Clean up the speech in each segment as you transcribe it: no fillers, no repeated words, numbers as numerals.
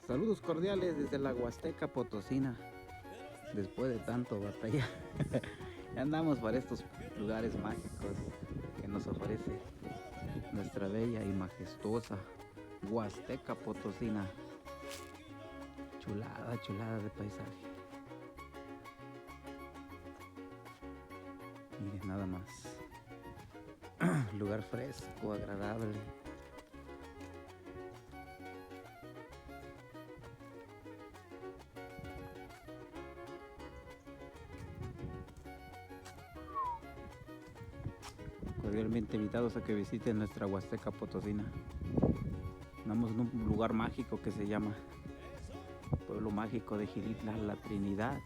Saludos cordiales desde la Huasteca Potosina. Después de tanto batalla, ya andamos para estos lugares mágicos que nos ofrece nuestra bella y majestuosa Huasteca Potosina. Chulada, chulada de paisaje. Miren nada más. Lugar fresco, agradable. Cordialmente invitados a que visiten nuestra Huasteca Potosina. Andamos en un lugar mágico que se llama Pueblo Mágico de Xilitla, La Trinidad.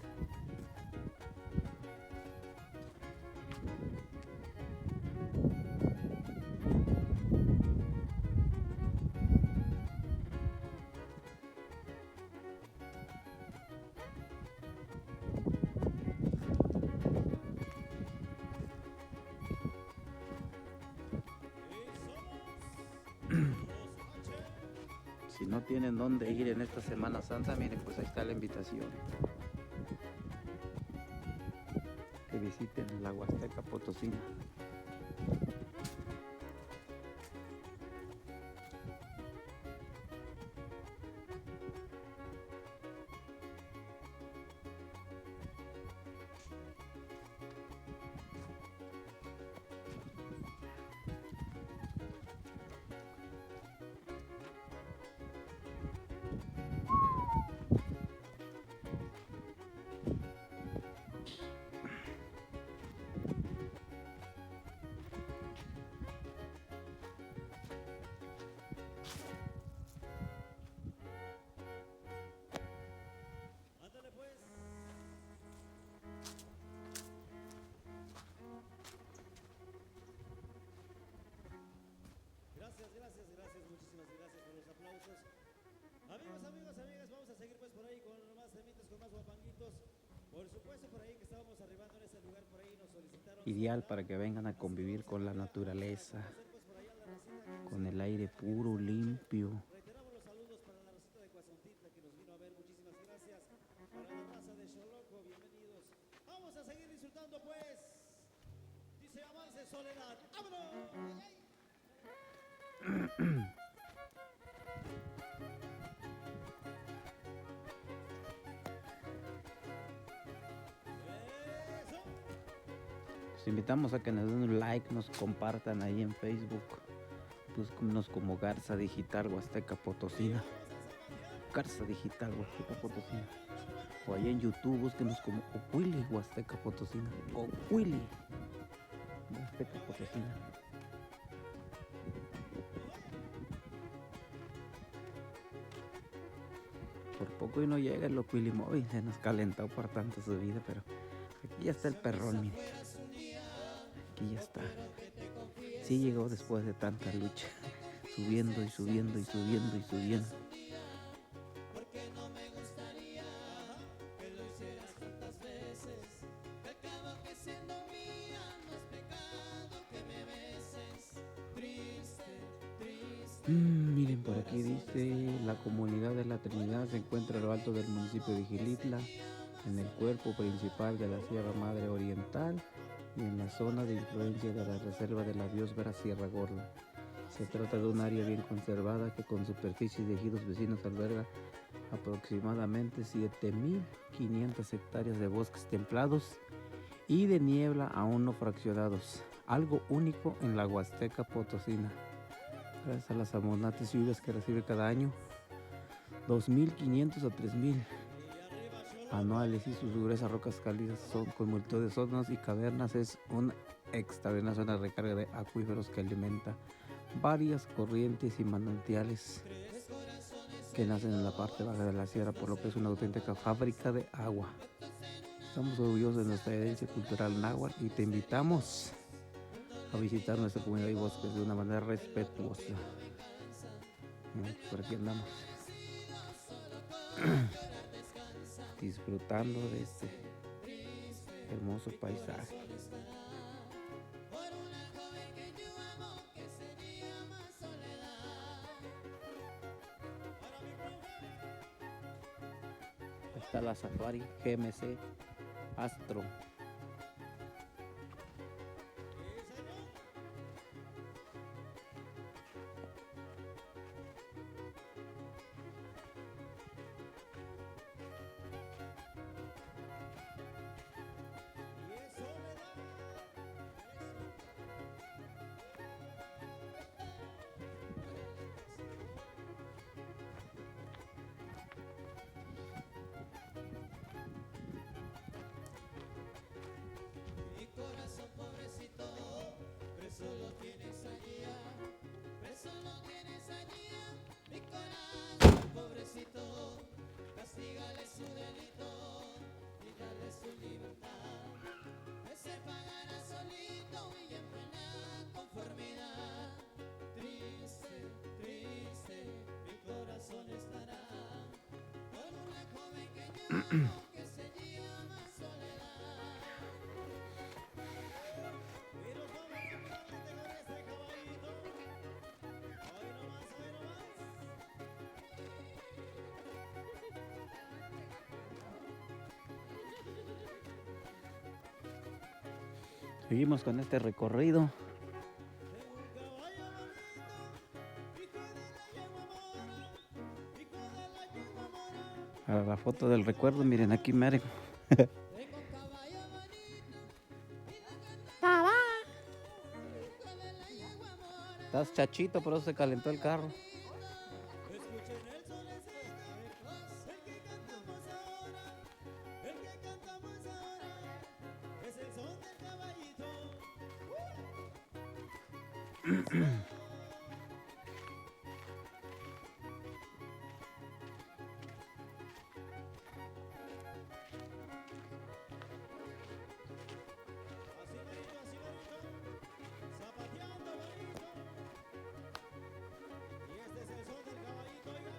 Si no tienen dónde ir en esta Semana Santa, miren, pues ahí está la invitación. Que visiten la Huasteca Potosina. Gracias, muchísimas gracias por los aplausos. Amigas, vamos a seguir pues por ahí con más temitas, con más guapanguitos. Por supuesto, por ahí que estábamos arribando en ese lugar, por ahí nos solicitaron Ideal Soledad. para que vengan a convivir con la naturaleza, Conocer pues por allá la racita que nos con el vino a ver aire en esta puro, ocasión. limpio. Reiteramos los saludos para la racita de Cuazontitla que nos vino a ver, muchísimas gracias. Para la raza de Xoloco, bienvenidos. Vamos a seguir disfrutando pues. Dice avance Soledad. ¡Vámonos! Los invitamos a que nos den un like, nos compartan ahí en Facebook. Búsquenos como Garza Digital Huasteca Potosina. Garza Digital Huasteca Potosina. O ahí en YouTube búsquenos como Ocuili Huasteca Potosina. Ocuili Huasteca Potosina. Por poco y no llega el Ocuili Móvil, se nos calentó por tanta subida, pero aquí ya está el perrón, mire. Aquí ya está. Sí llegó después de tanta lucha, subiendo y subiendo y subiendo y subiendo. Porque no me gustaría que lo hicieras tantas veces. Que al cabo que siendo mía no es pecado que me beses. Triste, triste. Miren, por aquí dice: la comunidad de la Trinidad se encuentra a lo alto del municipio de Xilitla, en el cuerpo principal de la Sierra Madre Oriental y en la zona de influencia de la reserva de la biosfera Sierra Gorda. Se trata de un área bien conservada que con superficie de ejidos vecinos alberga aproximadamente 7.500 hectáreas de bosques templados y de niebla aún no fraccionados, algo único en la Huasteca Potosina. Gracias a las abundantes lluvias que recibe cada año, 2.500 a 3.000 anuales, y sus gruesas rocas calizas son con multitud de zonas y cavernas, es una extraordinaria zona de recarga de acuíferos que alimenta varias corrientes y manantiales que nacen en la parte baja de la sierra, por lo que es una auténtica fábrica de agua. Estamos orgullosos de nuestra herencia cultural náhuatl y te invitamos a visitar nuestra comunidad y bosques de una manera respetuosa. Por aquí andamos disfrutando de este hermoso paisaje. Por una joven que yo amo, que se llama Soledad. Para mi profe. está la Safari GMC Astro. Mi corazón pobrecito, preso lo tienes allí, preso lo tienes allí. Mi corazón pobrecito, castígale su delito y dale su libertad. Ese pagará solito y en plena conformidad. Triste, triste, mi corazón estará con una joven que llamo que se llama Soledad. Y nos vamos rápidamente con este caballito. Hoy nomás, hoy nomás. Seguimos con este recorrido. Tengo un caballo bonito, hijo de la yegua mora, hijo de la yegua mora. Para la foto del recuerdo, miren aquí Mary. Tengo un caballo bonito y la gana hijo de la yegua mora. Estás chachito, por eso se calentó el carro. Escuchen el solecito, el que cantamos ahora, el que cantamos ahora, es el son del caballito. Así merito, zapateando bonito. Y este es el son del caballito, oiga.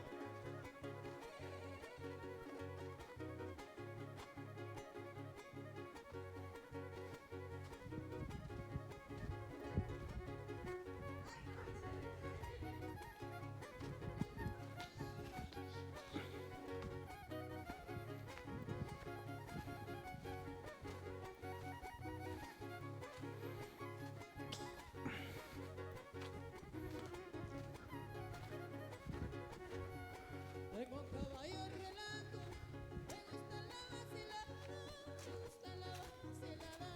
Tengo un caballo relajo, me gusta la vacilada, me gusta la vacilada.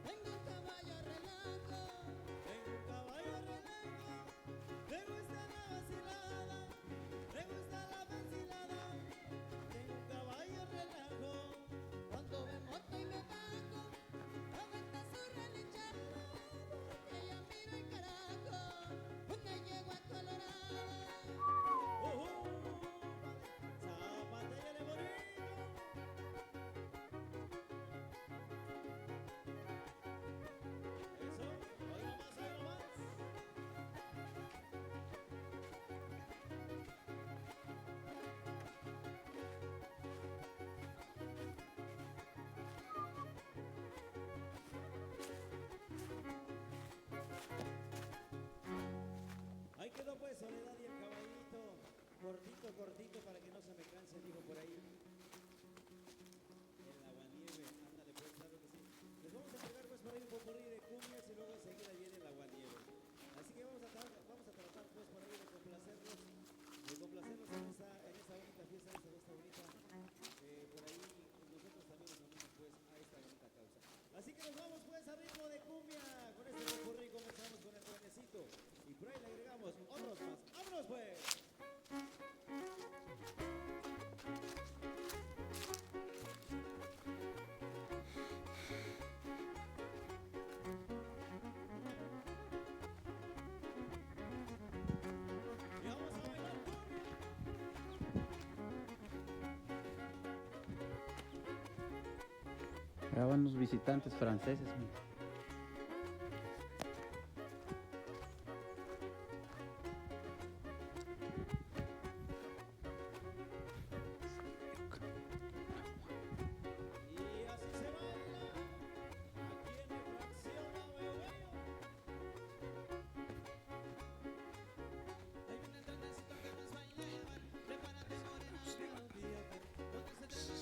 Tengo un caballo relajo, Tengo un caballo relajo, le gusta la vacilada, le gusta la vacilada. Tengo un caballo relajo, cuando me monto y me bajo, aguanta su relinchado, porque ella mira el carajo, una yegua colorada. zapatéale bonito. Eso, hoy nomás, hoy nomás. Ahí quedó pues Soledad y el caballito, cortito, cortito para que no se me canse, dijo por ahí. El aguanieve, ándale pues, claro que sí. Les vamos a entregar pues por ahí un popurrí de cumbias y luego enseguida viene el aguanieve. Así que vamos a tratar pues por ahí de complacerlos en esta bonita fiesta, en esta bonita, por ahí nosotros también nos unimos pues a esta bonita causa. Así que nos vamos pues a ritmo de cumbia, con este popurrí comenzamos con el trenecito y por ahí le agregamos otros más. ¡Vámonos pues! Y vamos a bailar cumbia. Ya van los visitantes franceses. Mira. Y así se baila, aquí en mi fracción Ahuehueyo. Ahí viene el trenecito que nos va a llevar, prepárate morena, que olvídate, donde se te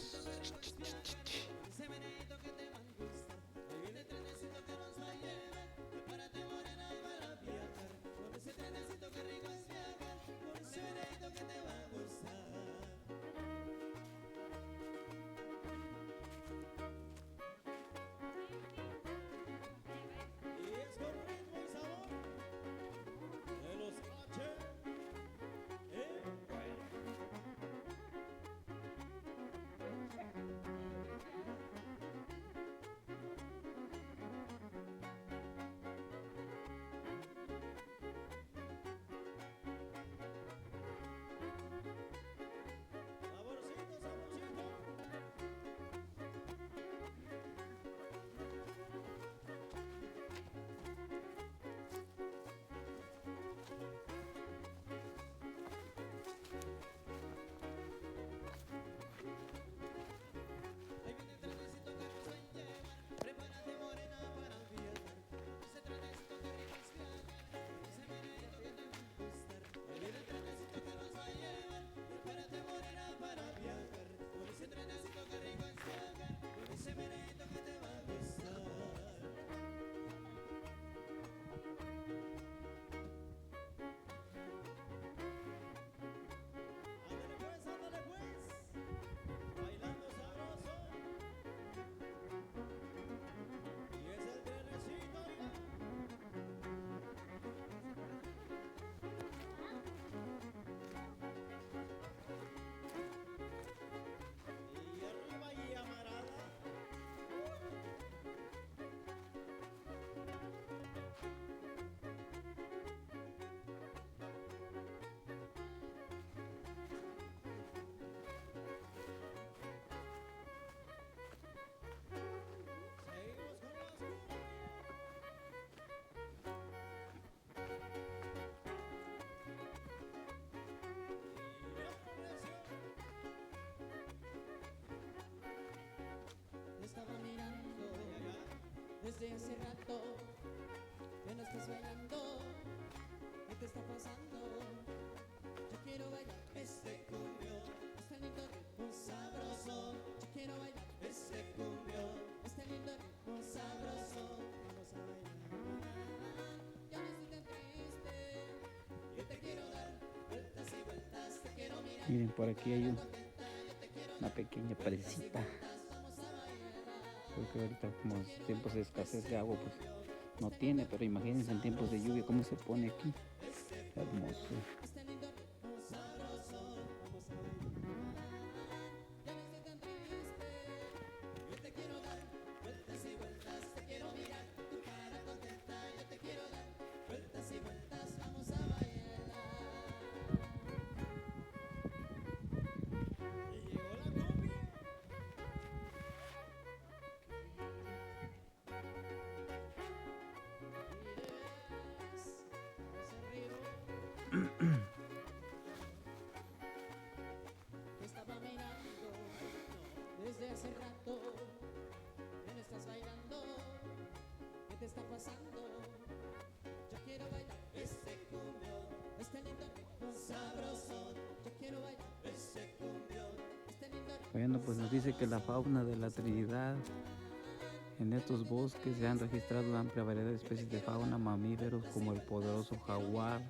Desde hace rato que no estás bailando. ¿Qué te está pasando? Yo quiero bailar este cumbio, este lindo ritmo sabroso. Yo quiero bailar este cumbio, este lindo ritmo sabroso. Vamos a bailar. Ya no estoy tan triste. Yo te quiero dar vueltas y vueltas. Te quiero mirar. Miren, por aquí hay una pequeña presita. Porque ahorita como en tiempos de escasez de agua pues no tiene, pero imagínense en tiempos de lluvia cómo se pone aquí. Hermoso. Estaba mirando desde hace rato que no estás bailando. ¿Qué te está pasando? Yo quiero bailar este cumbio, este lindo ritmo sabroso. Yo quiero bailar este cumbio, este lindo ritmo. Bueno, pues nos dice que la fauna de la Trinidad, en estos bosques se han registrado una amplia variedad de especies de fauna, mamíferos como el poderoso jaguar,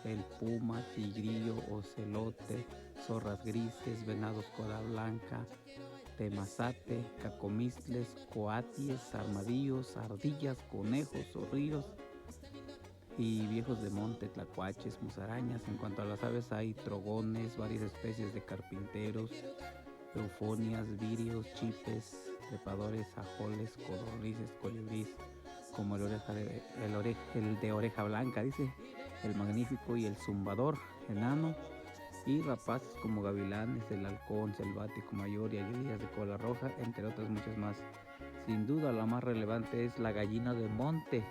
el puma, tigrillo, ocelote, zorras grises, venados cola blanca, temazate, cacomistles, coaties, armadillos, ardillas, conejos, zorrillos y viejos de monte, tlacuaches, musarañas. En cuanto a las aves hay trogones, varias especies de carpinteros, eufonias, virios, chipes, trepadores, ajoles, codornices, colibríes, como el de oreja blanca, dice, el magnífico y el zumbador, enano, y rapaces como gavilanes, el halcón selvático mayor y aguilillas de cola roja, entre otras muchas más. Sin duda la más relevante es la gallina de monte,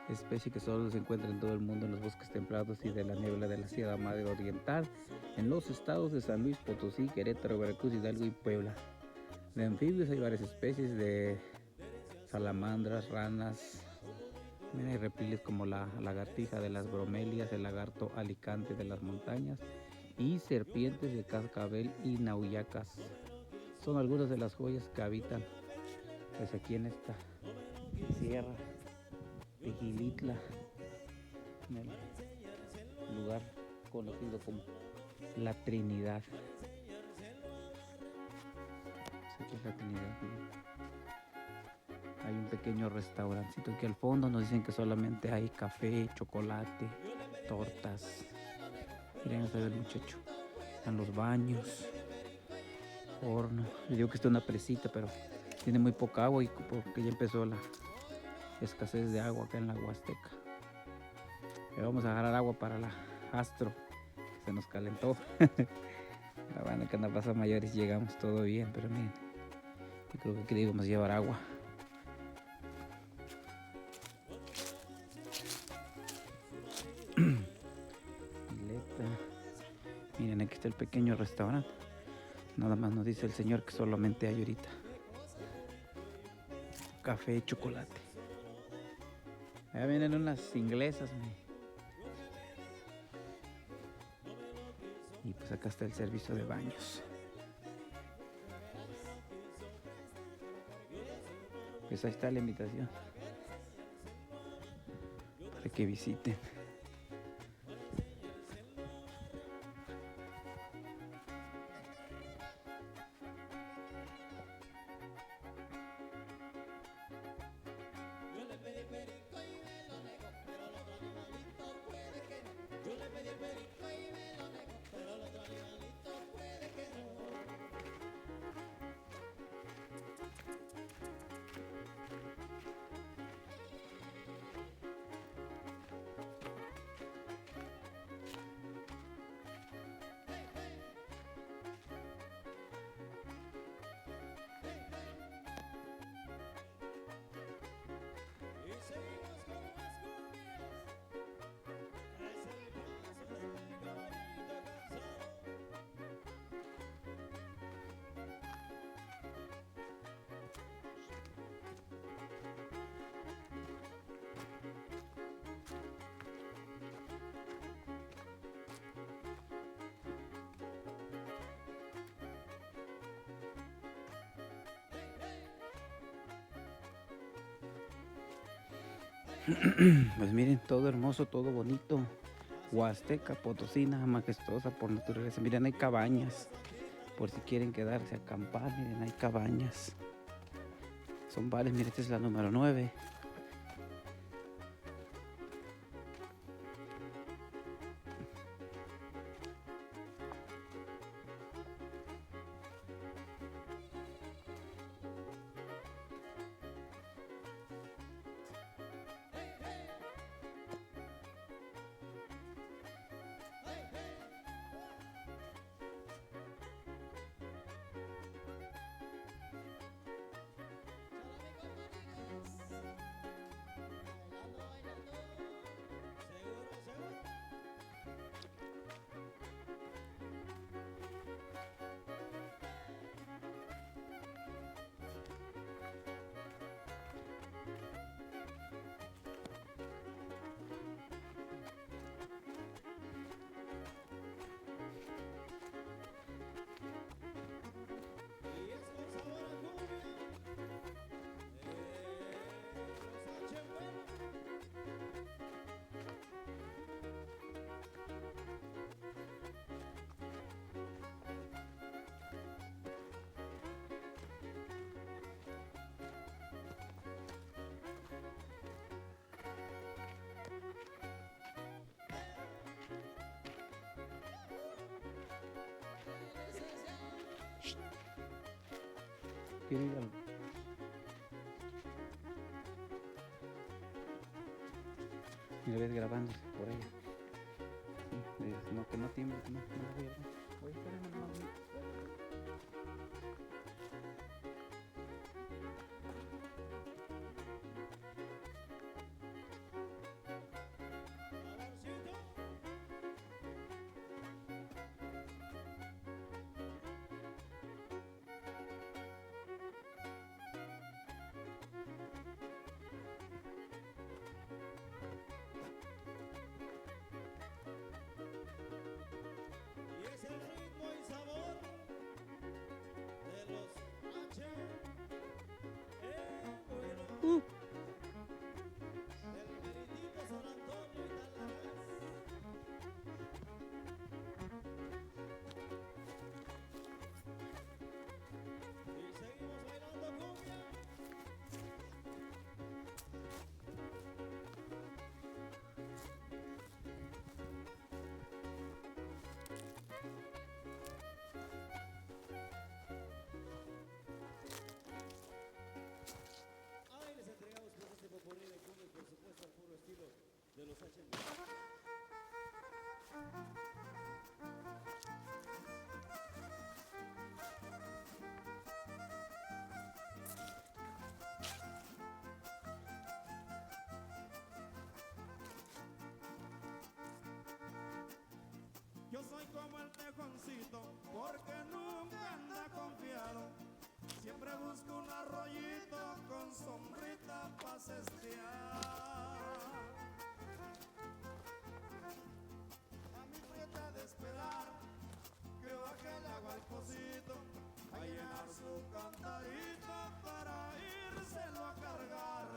especie que solo se encuentra en todo el mundo en los bosques templados y de la niebla de la Sierra Madre Oriental, en los estados de San Luis Potosí, Querétaro, Veracruz, Hidalgo y Puebla. De anfibios hay varias especies de salamandras, ranas, también hay reptiles como la lagartija de las bromelias, el lagarto alicante de las montañas y serpientes de cascabel y nauyacas. Son algunas de las joyas que habitan pues aquí en esta sierra de Gilitla, en el lugar conocido como La Trinidad. Pues aquí es La Trinidad. Hay un pequeño restaurancito aquí al fondo, nos dicen que solamente hay café, chocolate, tortas. Miren, está el muchacho. Están los baños, horno. Le digo que está una presita, pero tiene muy poca agua y porque ya empezó la escasez de agua acá en la Huasteca. Pero vamos a agarrar agua para la Astro, que se nos calentó. La banda que anda pasa mayores llegamos todo bien, pero miren, yo creo que aquí debemos llevar agua. Miren, aquí está el pequeño restaurante. Nada más nos dice el señor que solamente hay ahorita café y chocolate. Allá vienen unas inglesas. Y pues acá está el servicio de baños. Pues ahí está la invitación para que visiten. Pues miren, todo hermoso, todo bonito. Huasteca, Potosina, majestuosa por naturaleza. Miren, hay cabañas. Por si quieren quedarse a acampar, miren, hay cabañas. Son varias, miren, esta es la número 9. ¿Quiere ir al- Mira, ves grabándose por ahí. Sí, no, que no tiemble, que no la voy a grabar. Oye, espérame nomás. Y es el ritmo y sabor de los H. Bueno. Del meritito San Antonio y Talarás. Y seguimos bailando cumbia. Ahí les entregamos pues este popurrí de cumbia, por supuesto al puro estilo de los H. Yo soy como el tejoncito, porque nunca anda confiado. Siempre busco un arroyito con sombrita pa' cestear. A mi prieta de esperar que baje el agua al pocito, a llenar su cantarito para írselo a cargar.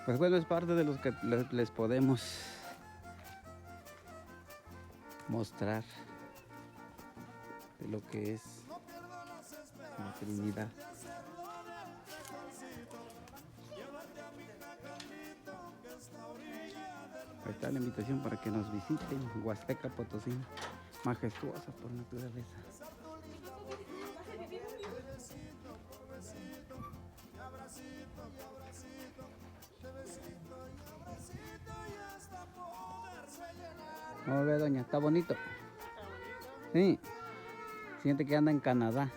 Pues bueno, es parte de los que les podemos mostrar de lo que es la Trinidad. Ahí está la invitación para que nos visiten Huasteca Potosí, majestuosa por naturaleza. Vamos a ver, doña, está bonito. Sí, siente que anda en Canadá.